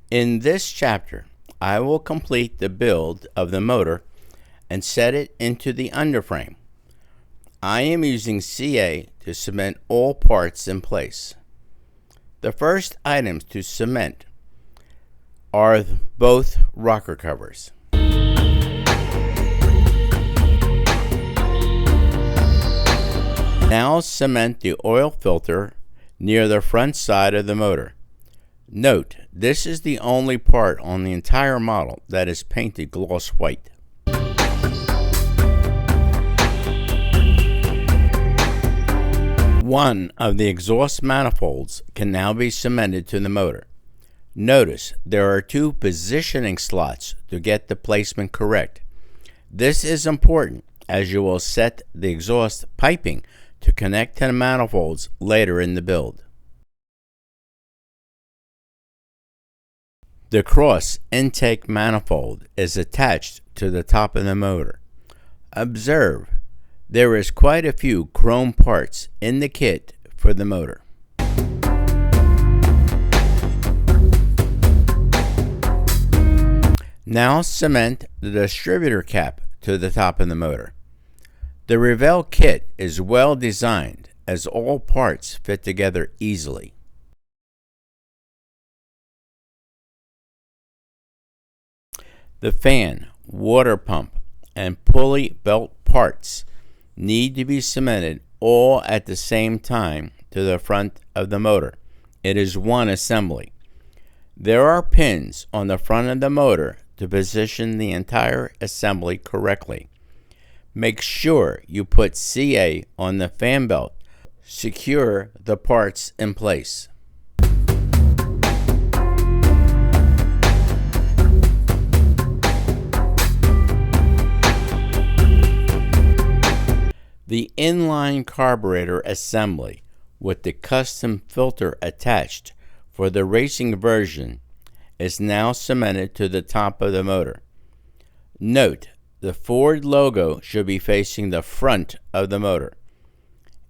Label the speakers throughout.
Speaker 1: In this chapter, I will complete the build of the motor and set it into the underframe. I am using CA to cement all parts in place. The first items to cement are both rocker covers. Now cement the oil filter near the front side of the motor. Note, this is the only part on the entire model that is painted gloss white. One of the exhaust manifolds can now be cemented to the motor. Notice there are two positioning slots to get the placement correct. This is important as you will set the exhaust piping to connect to the manifolds later in the build. The cross intake manifold is attached to the top of the motor. Observe, there is quite a few chrome parts in the kit for the motor. Now cement the distributor cap to the top of the motor. The Revell kit is well designed as all parts fit together easily. The fan, water pump, and pulley belt parts need to be cemented all at the same time to the front of the motor. It is one assembly. There are pins on the front of the motor to position the entire assembly correctly. Make sure you put CA on the fan belt. Secure the parts in place. The inline carburetor assembly with the custom filter attached for the racing version is now cemented to the top of the motor. Note, the Ford logo should be facing the front of the motor.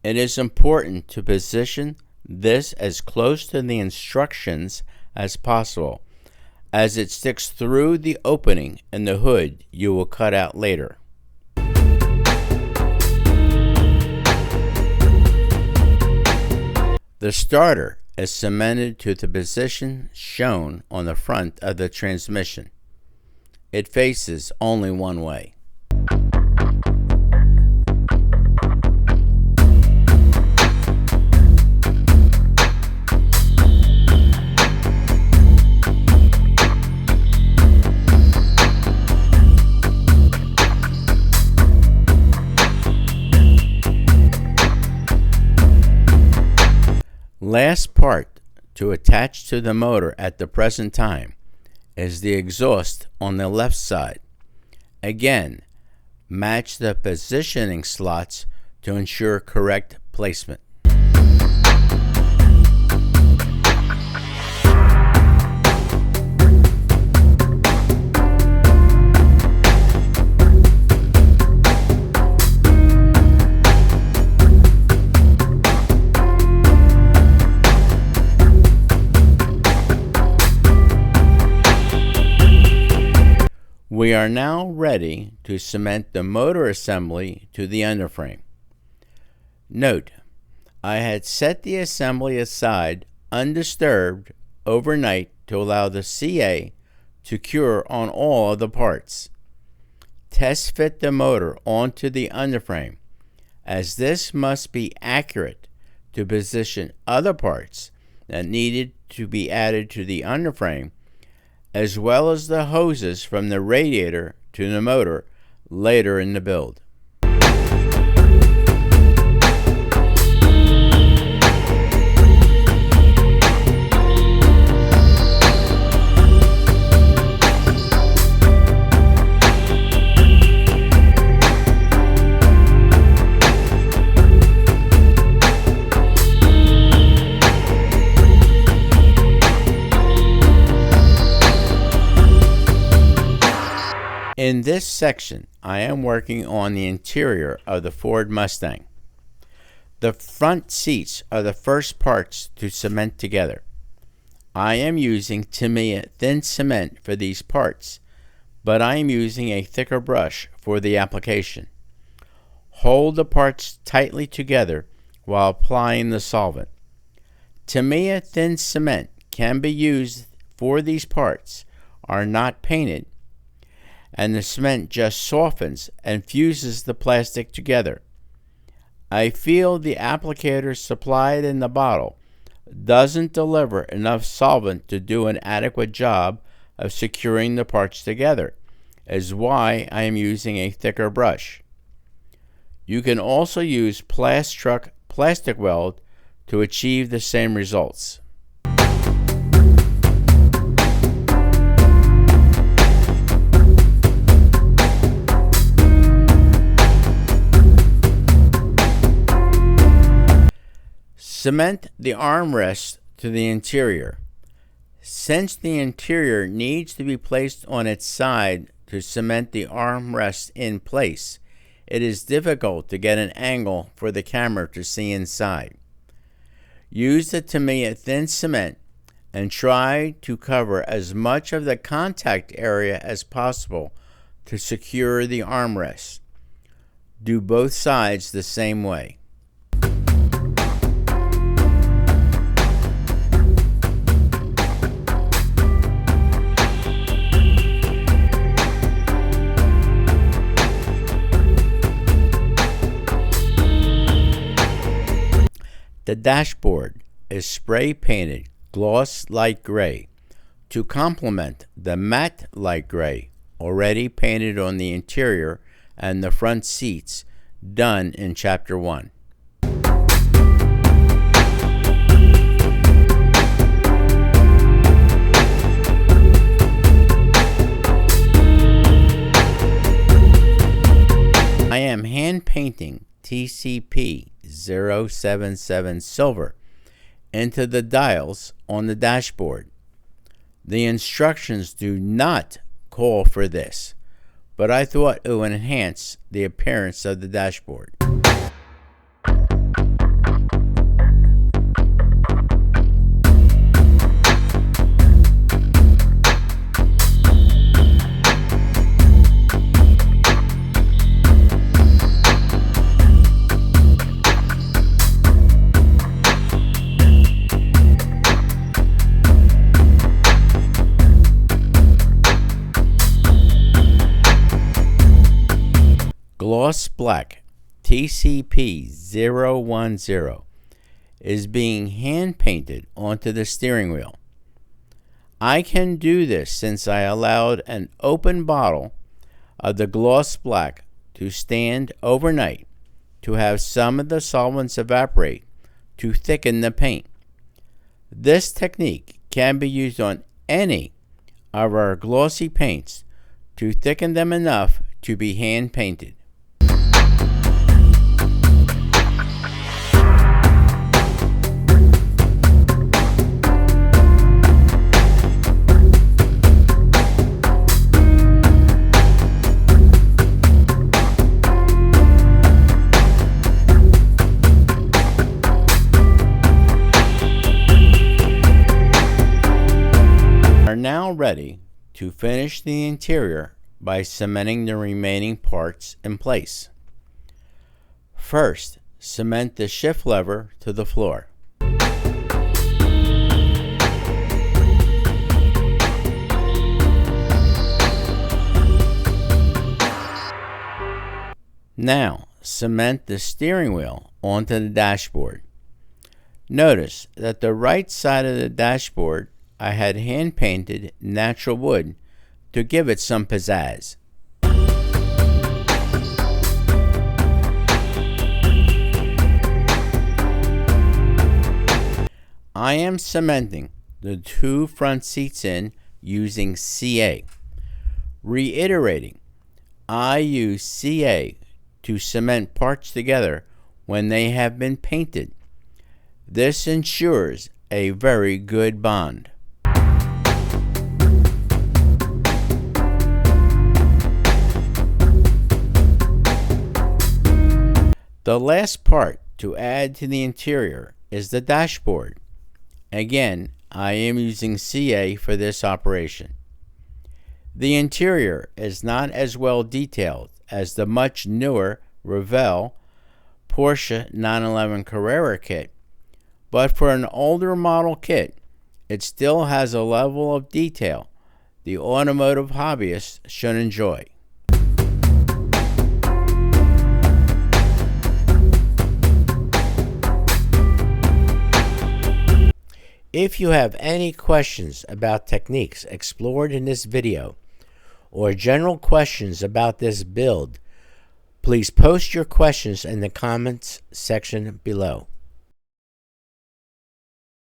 Speaker 1: It is important to position this as close to the instructions as possible, as it sticks through the opening in the hood you will cut out later. The starter is cemented to the position shown on the front of the transmission. It faces only one way. Last part to attach to the motor at the present time is the exhaust on the left side. Again, match the positioning slots to ensure correct placement. We are now ready to cement the motor assembly to the underframe. Note, I had set the assembly aside undisturbed overnight to allow the CA to cure on all of the parts. Test fit the motor onto the underframe, as this must be accurate to position other parts that needed to be added to the underframe, as well as the hoses from the radiator to the motor later in the build. In this section, I am working on the interior of the Ford Mustang. The front seats are the first parts to cement together. I am using Tamiya thin cement for these parts, but I am using a thicker brush for the application. Hold the parts tightly together while applying the solvent. Tamiya thin cement can be used for these parts, are not painted, and the cement just softens and fuses the plastic together. I feel the applicator supplied in the bottle doesn't deliver enough solvent to do an adequate job of securing the parts together, is why I am using a thicker brush. You can also use Plas-Truck plastic weld to achieve the same results. Cement the armrest to the interior. Since the interior needs to be placed on its side to cement the armrest in place, it is difficult to get an angle for the camera to see inside. Use the Tamiya thin cement and try to cover as much of the contact area as possible to secure the armrest. Do both sides the same way. The dashboard is spray painted gloss light gray to complement the matte light gray already painted on the interior and the front seats done in Chapter 1. I am hand painting TCP 077 silver into the dials on the dashboard. The instructions do not call for this, but I thought it would enhance the appearance of the dashboard. Gloss Black TCP 010 is being hand painted onto the steering wheel. I can do this since I allowed an open bottle of the Gloss Black to stand overnight to have some of the solvents evaporate to thicken the paint. This technique can be used on any of our glossy paints to thicken them enough to be hand painted. Now ready to finish the interior by cementing the remaining parts in place. First, cement the shift lever to the floor. Now, cement the steering wheel onto the dashboard. Notice that the right side of the dashboard I had hand painted natural wood to give it some pizzazz. I am cementing the two front seats in using CA. Reiterating, I use CA to cement parts together when they have been painted. This ensures a very good bond. The last part to add to the interior is the dashboard. Again, I am using CA for this operation. The interior is not as well detailed as the much newer Revell Porsche 911 Carrera kit, but for an older model kit, it still has a level of detail the automotive hobbyist should enjoy. If you have any questions about techniques explored in this video, or general questions about this build, please post your questions in the comments section below.